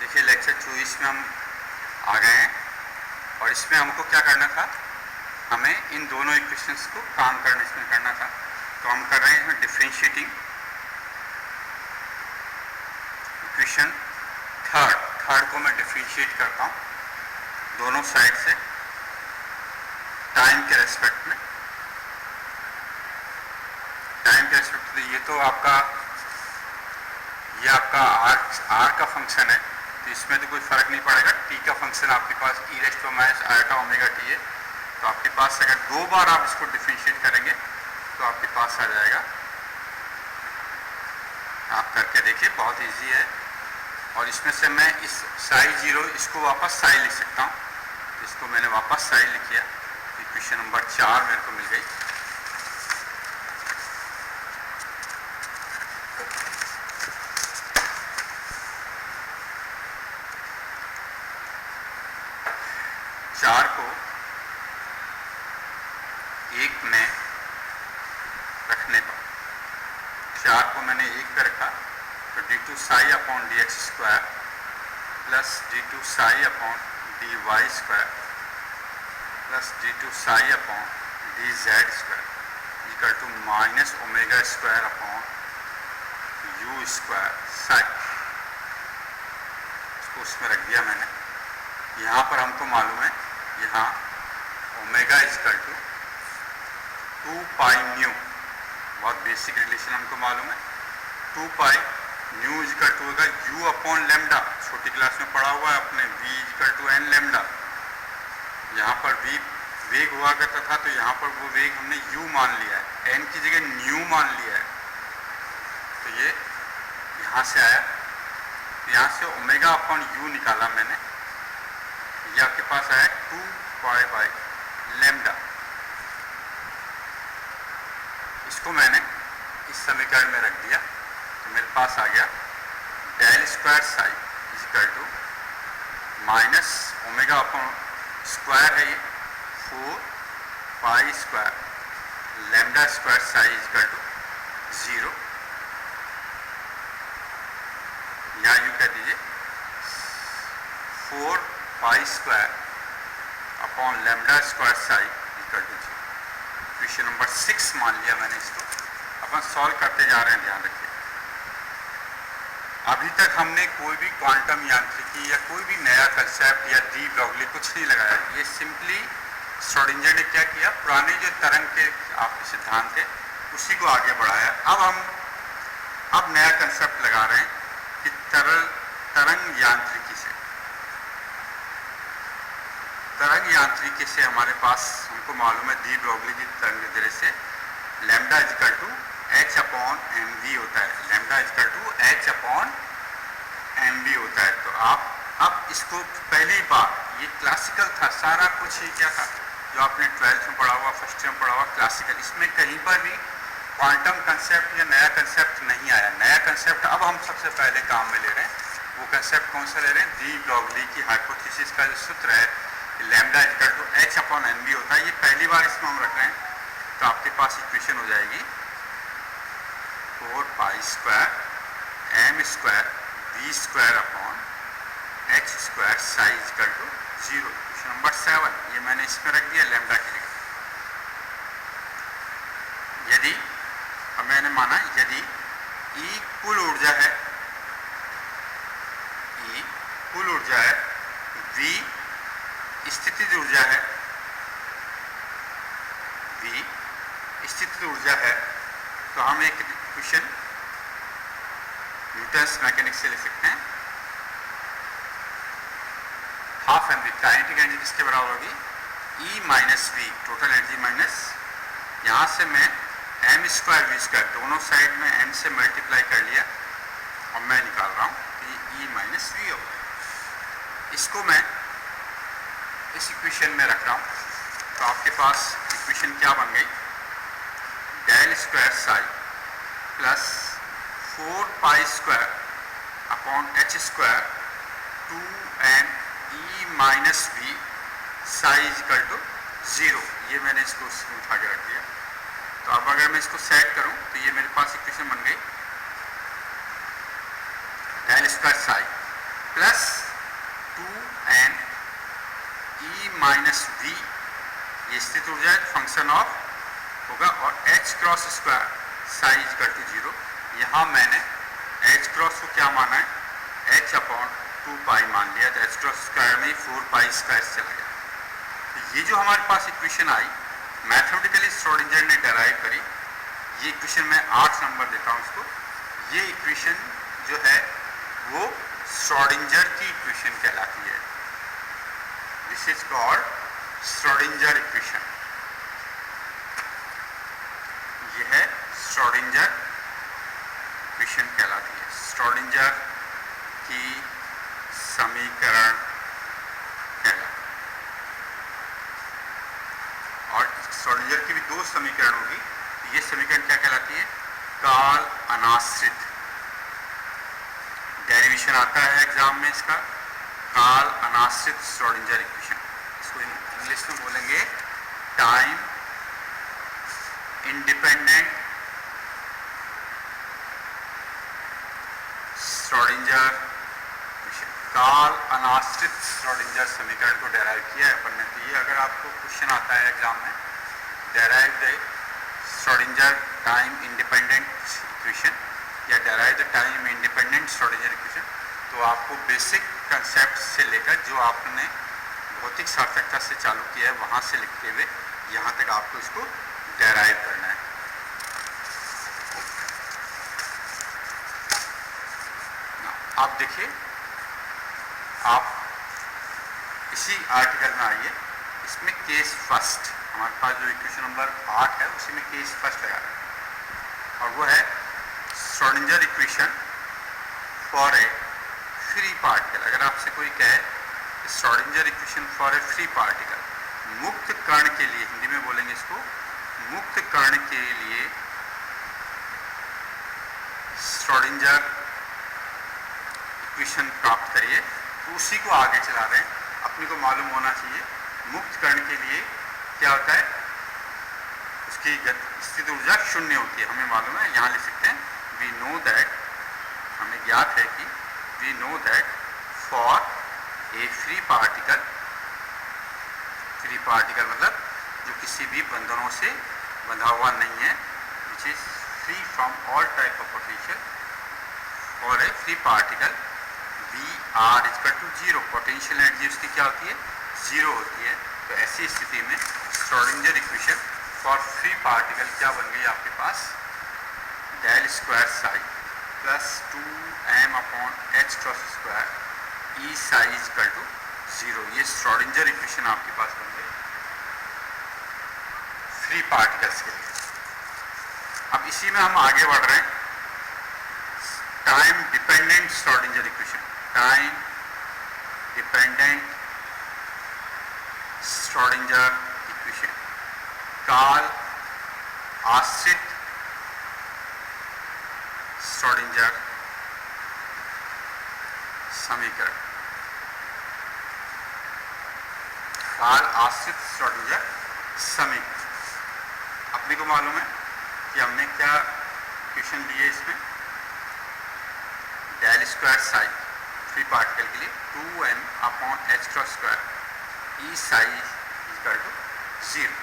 देखिए लेक्चर 24 में हम आ गए हैं और इसमें हमको क्या करना था, हमें इन दोनों इक्वेशंस को काम करना इसमें करना था। तो हम कर रहे हैं इसमें डिफरेंशिएटिंग इक्वेशन थर्ड को मैं डिफरेंशिएट करता हूँ दोनों साइड से टाइम के रेस्पेक्ट में। टाइम के रेस्पेक्ट में ये तो आपका आर का फंक्शन है, तो इसमें तो कोई फर्क नहीं पड़ेगा। टी का फंक्शन आपके पास e raise to minus iota omega T है, तो आपके पास अगर दो बार आप इसको डिफरेंशिएट करेंगे तो आपके पास आ जाएगा। आप करके देखिए, बहुत इजी है। और इसमें से मैं इस साई जीरो इसको वापस साई लिख सकता हूँ, तो इसको मैंने वापस साई लिख किया। इक्वेशन नंबर 4 मेरे को मिल गई। चार को एक में रखने पर, 4 को मैंने एक पे रखा तो D two psi upon D X square plus D two psi upon D Y square plus D two psi upon D Z square equal to minus omega square upon U square psi. इसको उसमें रख दिया मैंने। यहाँ पर हमको मालूम है, यहाँ omega equal to 2 pi nu, बहुत बेसिक रिलेशन हमको मालूम है। 2 पाई न्यू इक्वल टू होगा यू अपॉन लेमडा, छोटी क्लास में पढ़ा हुआ है अपने, v equal to N lambda. यहाँ पर v वेग हुआ करता था, तो यहाँ पर वो वेग हमने u मान लिया है, n की जगह न्यू मान लिया है, तो ये यहाँ से आया। यहाँ से ओमेगा अपॉन u निकाला मैंने, ये आपके पास आया 2 पाई बाई लेमडा। इसको मैंने इस समीकरण में रख दिया, तो मेरे पास आ गया del square psi equal to minus omega upon square है ये 4 pi square lambda square psi equal to 0। यहाँ यूँ कह दीजिए 4 pi square upon lambda square psi equal to 0। Equation number 6 मान लिया मैंने इसको। अपन सॉल्व करते जा रहे हैं, ध्यान रखिए। अभी तक हमने कोई भी क्वांटम यांत्रिकी या कोई भी नया कंसेप्ट या डी ब्रॉगली कुछ नहीं लगाया। ये सिंपली श्रोडिंगर ने क्या किया, पुराने जो तरंग के आपके सिद्धांत थे उसी को आगे बढ़ाया। अब नया कंसेप्ट लगा रहे हैं कि तरंग यांत्रिकी से हमारे पास हमको मालूम है डी ब्रॉगली की तरंग दैर्ध्य से lambda equal to H upon M V होता है। Lambda equal to H upon M V होता है। तो आप अब इसको पहली बार, ये क्लासिकल था सारा कुछ ही, क्या था जो आपने 12th में पढ़ा हुआ, फर्स्ट ईयर में पढ़ा हुआ क्लासिकल। इसमें कहीं पर भी क्वांटम कंसेप्ट या नया कंसेप्ट नहीं आया। नया कंसेप्ट अब हम सबसे पहले काम में ले रहे हैं। वो कंसेप्ट कौन सा ले रहे हैं, डी ब्रॉगली की हाइपोथेसिस का जो सूत्र है lambda equal to H upon M V होता है। ये पहली बार इसमें हम रख रहे हैं, तो आपके पास इक्वेशन हो जाएगी 4 pi square M square V square upon H square psi equal to 0। Question number 7 ये मैंने इसमें रख दिया लैम्डा की जगह। यदि, अब मैंने माना यदि E कुल ऊर्जा है, E कुल ऊर्जा है, V स्थितिज ऊर्जा है, V स्थितिज ऊर्जा है, तो हम एक इक्वेशन न्यूटन्स मैकेनिक्स से लिख सकते हैं। हाफ एनर्जी, काइनेटिक एनर्जी किसके बराबर होगी, E minus V, total energy minus, यहाँ से मैं एम स्क्वायर वी स्क्वायर, दोनों साइड में एम से मल्टीप्लाई कर लिया और मैं निकाल रहा हूँ कि E माइनस वी होगा। इसको मैं इस इक्वेशन में रख रहा हूँ, तो आपके पास इक्वेशन क्या बन गई, del square psi plus 4 pi square upon H square 2n E minus V psi equal to 0। ये मैंने इसको उठा के रख दिया। तो अब अगर मैं इसको सेट करूं तो ये मेरे पास इक्वेशन बन गई del square psi plus minus V, ये स्थित ऊर्जा है, फंक्शन ऑफ होगा, और H cross square psi equal to 0। यहाँ मैंने एच क्रॉस को क्या माना है, एच अपॉन 2 पाई मान लिया, तो एच क्रॉस स्क्वायर में 4 पाई स्क्वायर चला गया। तो ये जो हमारे पास इक्वेशन आई, मैथमेटिकली श्रोडिंगर ने डेराइव करी, ये इक्वेशन मैं 8 नंबर देता हूँ इसको। ये इक्वेशन जो है वो श्रोडिंगर की इक्वेशन कहलाती है। This is called Schrodinger equation. ये है श्रोडिंगर इक्वेशन कहलाती है, श्रोडिंगर की समीकरण कहलाती है। और श्रोडिंगर की भी 2 समीकरण होगी। ये समीकरण क्या कहलाती है, काल अनाश्रित, डेरिवेशन आता है एग्जाम में इसका, काल अनाश्रित श्रोडिंगर इक्वेशन। इसको इंग्लिश में बोलेंगे टाइम इंडिपेंडेंट श्रोडिंगर इक्वेशन। काल अनाश्रित श्रोडिंगर समीकरण को डेराइव किया है अपन ने। तो ये अगर आपको क्वेश्चन आता है एग्जाम में, derive the Schrodinger time independent equation या derive the time independent Schrodinger equation, तो आपको बेसिक कंसेप्ट से लेकर जो आपने भौतिक सार्थकता से चालू किया है वहाँ से लिखते हुए यहाँ तक आपको इसको डेराइव करना है। आप देखिए, आप इसी आर्टिकल में आइए, इसमें केस फर्स्ट, हमारे पास जो इक्वेशन नंबर 8 है उसी में केस फर्स्ट लगा रहे हैं, और वो है Schrodinger equation for a free particle. अगर आपसे कोई कहे Schrodinger equation for a free particle, मुक्त कण के लिए, हिंदी में बोलेंगे इसको, मुक्त कण के लिए श्रोडिंगर इक्वेशन प्राप्त करिए, तो उसी को आगे चला रहे हैं। अपने को मालूम होना चाहिए मुक्त कण के लिए क्या होता है, उसकी स्थित ऊर्जा 0 होती है, हमें मालूम है। यहाँ लिख सकते हैं वी नो दैट, हमें ज्ञात है कि we know that for a free particle, free particle मतलब जो किसी भी बंधनों से बंधा हुआ नहीं है, which is free from all type of potential, और a free particle we are equal to 0, potential energy उसकी क्या होती है, 0 होती है। तो ऐसी स्थिति में Schrodinger equation for free particle क्या बन गई आपके पास, del square psi plus 2m upon H cross square E psi equal to 0। ये श्रोडिंगर इक्वेशन आपके पास बन गई फ्री पार्टिकल्स के लिए। अब इसी में हम आगे बढ़ रहे हैं, time dependent Schrodinger equation, time dependent Schrodinger equation, काल आश्रित श्रोडिंगर समीकरण, काल आश्रित श्रोडिंगर समीकरण। अपने को मालूम है कि हमने क्या इक्वेशन ली है इसमें, del square psi free particle के लिए 2m upon H cross square E psi equal to 0।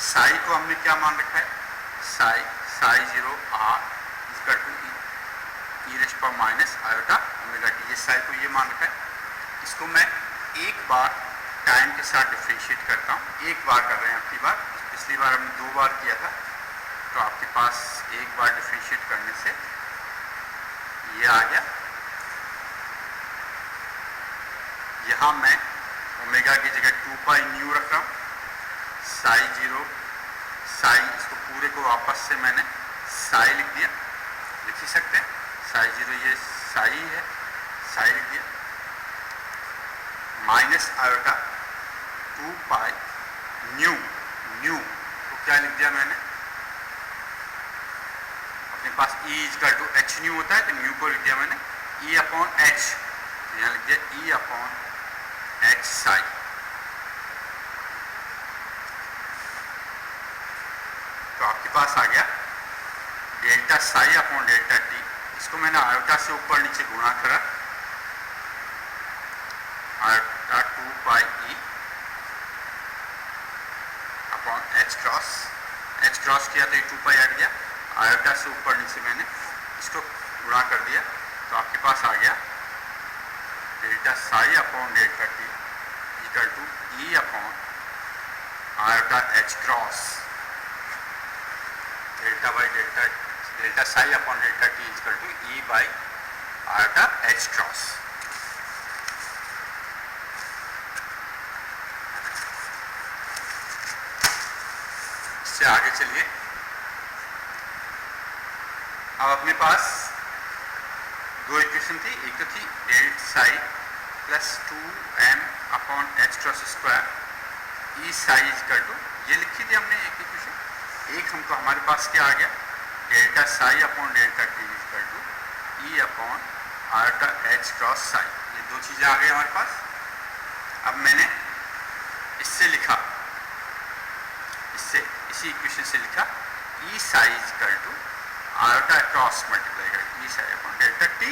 Psi को हमने क्या मान रखा है, psi 0 r equal to E raised पर माइनस आयोटा ओमेगा टी, ये साई को ये मान रखा है। इसको मैं एक बार टाइम के साथ डिफ्रेंशिएट करता हूँ, एक बार कर रहे हैं आपकी बार, पिछली बार हमने 2 बार किया था, तो आपके पास एक बार डिफ्रेंशिएट करने से ये आ गया। यहाँ मैं ओमेगा की जगह 2 पाई न्यू रख रहा हूँ, साई 0 साई, इसको पूरे को वापस से मैंने साई लिख दिया, लिख ही सकते हैं साई 0, ये साई है, साई लिख दिया, minus iota 2 pi nu, nu तो क्या लिख दिया मैंने, अपने पास E equal to h nu होता है, तो न्यू को लिख दिया मैंने E अपॉन एच, तो यहाँ लिख दिया E अपॉन एच साई। तो आपके पास आ गया delta psi upon delta T, इसको मैंने आयोटा से ऊपर नीचे गुणा करा, आयोटा 2 पाई ई अपॉन एच क्रॉस किया तो ये 2 पाई हट गया, आयोटा से ऊपर नीचे मैंने इसको गुणा कर दिया तो आपके पास आ गया delta psi upon delta t equal to e upon iota h cross delta psi upon delta t equal to e by iota h cross. इससे आगे चलिए, अब अपने पास दो इक्वेशन थी, एक तो थी del psi plus 2m upon H cross square E psi equal to, ये लिखी थी हमने एक इक्वेशन। एक हमको हमारे पास क्या आ गया delta psi upon delta t equal to e upon iota h cross psi, ये दो चीज़ें आ गई हमारे पास। अब मैंने इससे लिखा, इससे इसी इक्वेशन से लिखा E psi equal to iota cross multiply कर E psi upon delta t.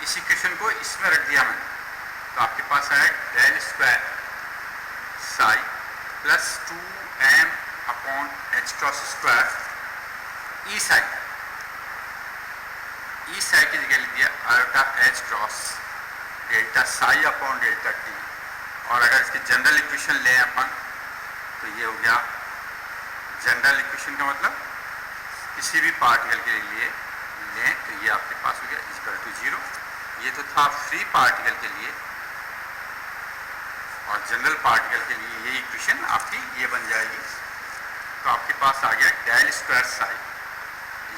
इस इक्वेशन को इसमें रख दिया मैंने तो आपके पास आया del square psi plus 2m upon H cross square ई साई की जगह लिख दिया iota h cross delta psi upon delta t. और अगर इसकी जनरल इक्वेशन लें अपन तो ये हो गया, जनरल इक्वेशन का मतलब किसी भी पार्टिकल के लिए लें तो ये आपके पास हो गया इक्वल टू 0। ये तो था फ्री पार्टिकल के लिए, और जनरल पार्टिकल के लिए ये इक्वेशन आपकी ये बन जाएगी। तो आपके पास आ गया del square psi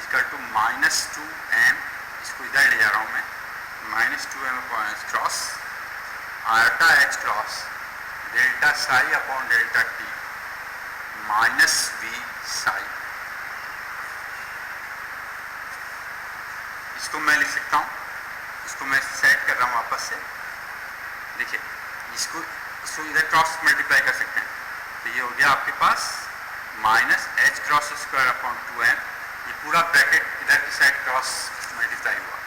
equal to minus 2m, इसको इधर ले जा रहा हूँ मैं, minus 2m upon H cross iota h cross delta psi upon delta t minus v psi. इसको मैं लिख सकता हूँ, इसको मैं सेट कर रहा हूँ वापस से, देखिए इसको इधर क्रॉस मल्टीप्लाई कर सकते हैं तो ये हो गया आपके पास minus h cross square upon 2m, ये पूरा ब्रैकेट इधर की साइड क्रॉस मल्टीप्लाई हुआ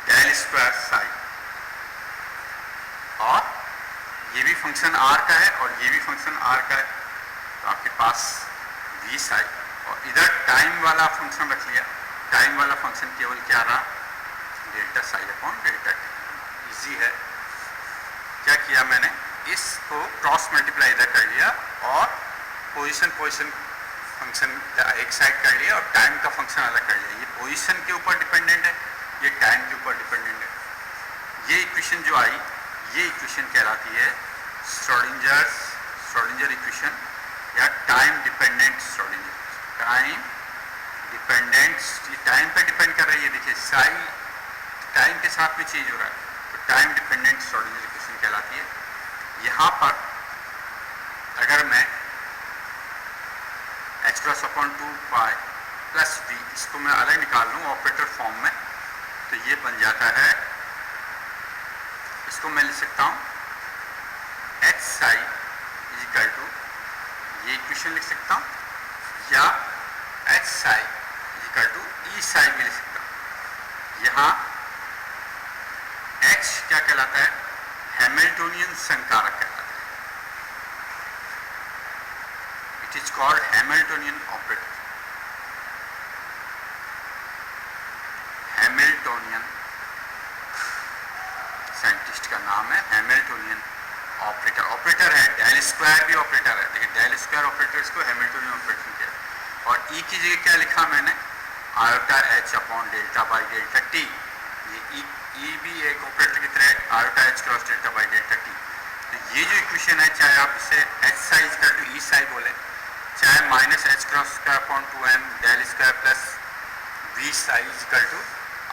डेल स्क्वायर साई, और ये भी फंक्शन r का है और ये भी फंक्शन r का है तो आपके पास v साई, और इधर टाइम वाला फंक्शन रख लिया, टाइम वाला फंक्शन केवल क्या रहा delta psi upon delta T. Easy है, क्या किया मैंने इसको क्रॉस मल्टीप्लाई इधर कर लिया और पोजीशन फंक्शन एक साइड कर लिया और टाइम का फंक्शन अलग कर लिया। ये पोजीशन के ऊपर डिपेंडेंट है, ये टाइम के ऊपर डिपेंडेंट है। ये इक्वेशन जो आई ये इक्वेशन कहलाती है श्रोडिंजर इक्वेशन या time dependent Schrödinger. Time dependent, ये टाइम पे डिपेंड कर रही है, देखिए साई टाइम के साथ में चेंज हो रहा है तो टाइम डिपेंडेंट श्रोडिंजर इक्वेशन कहलाती है। यहाँ पर अगर मैं H cross upon 2 pi plus v इसको मैं अलग निकाल लूँ ऑपरेटर फॉर्म में तो ये बन जाता है, इसको मैं लिख सकता हूँ एच साई इक्वल टू, ये इक्वेशन लिख सकता हूँ, या H Sai equal to e Sai भी लिख सकता हूँ। यहाँ एच क्या कहलाता है, हैमिल्टोनियन संकारक कहलाता है, it is called Hamiltonian operator. Hamiltonian scientist का नाम है हैमिल्टोनियन ऑपरेटर। ऑपरेटर है, डेल स्क्वायर भी ऑपरेटर है, देखिए डेल स्क्वायर ऑपरेटर इसको हैमिल्टोनियन ऑपरेटर किया। और ई की जगह क्या लिखा मैंने iota H upon delta by delta T, ये ई भी एक ऑपरेटर की तरह है, iota h cross delta by delta T. तो ये जो इक्वेशन है, चाहे आप इसे H Sai equal to e psi बोले, चाहे minus h cross square upon 2m del square plus v psi equal to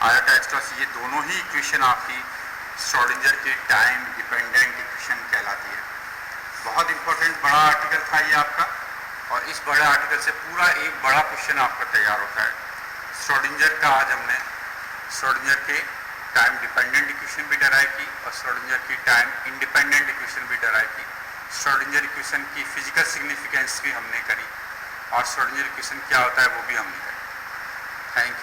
iota h cross, ये दोनों ही इक्वेशन आपकी श्रोडिंजर की टाइम डिपेंडेंट इक्वेशन कहलाती है। बहुत इंपॉर्टेंट बड़ा आर्टिकल था ये आपका, और इस बड़े आर्टिकल से पूरा एक बड़ा क्वेश्चन आपका तैयार होता है। श्रोडिंजर का आज हमने श्रोडिंजर के टाइम डिपेंडेंट इक्वेशन भी डराइव की और श्रोडिंजर की टाइम इंडिपेंडेंट इक्वेशन भी डराइव की। श्रोडिंजर इक्वेशन की फिजिकल सिग्निफिकेंस भी हमने करी और श्रोडिंजर इक्वेशन क्या होता है वो भी हमने करी। Thank you.